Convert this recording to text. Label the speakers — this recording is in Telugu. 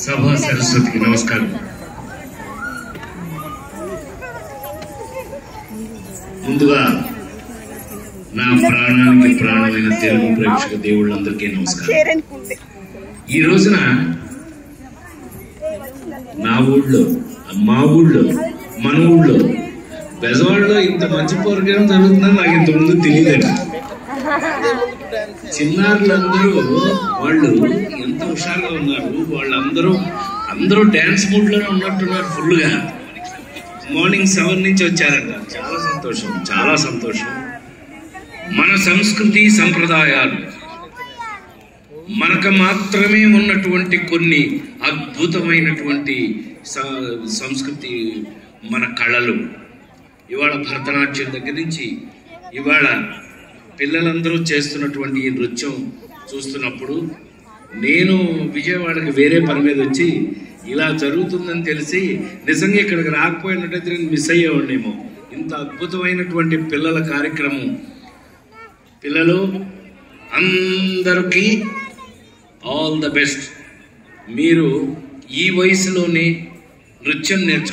Speaker 1: సభా సరస్వతికి నమస్కారం. ముందుగా నా ప్రాణానికి ప్రాణమైన తెలుగు ప్రేక్షక దేవుళ్ళందరికీ నమస్కారం. ఈ రోజున నా ఊళ్ళో, మా ఊళ్ళో, మన ఊళ్ళో బెజవాడలో ఇంత మంచి ప్రోగ్రాం జరుగుతుందని నాకు ఇంతకుముందు తెలియదండి. చిన్నారులందరూ వాళ్ళు ఎంత హుషారుగా ఉన్నారు. వాళ్ళందరూ డ్యాన్స్ మూడ్ లోనే ఉన్నట్టున్నారు ఫుల్గా. మార్నింగ్ 7 నుంచి వచ్చారంట. చాలా సంతోషం, చాలా సంతోషం. మన సంస్కృతి సంప్రదాయాలు, మనకు మాత్రమే ఉన్నటువంటి కొన్ని అద్భుతమైనటువంటి సంస్కృతి, మన కళలు. ఇవాళ భరతనాట్యం దగ్గర నుంచి ఇవాళ పిల్లలందరూ చేస్తున్నటువంటి ఈ నృత్యం చూస్తున్నప్పుడు నేను విజయవాడకి వేరే పని మీద వచ్చి ఇలా జరుగుతుందని తెలిసి నిజంగా ఇక్కడికి రాకపోయినట్టయితే నేను మిస్ అయ్యేవాడినేమో. ఇంత అద్భుతమైనటువంటి పిల్లల కార్యక్రమం. పిల్లలు అందరికీ ఆల్ ద బెస్ట్. మీరు ఈ వయసులోనే నృత్యం నేర్చుకో.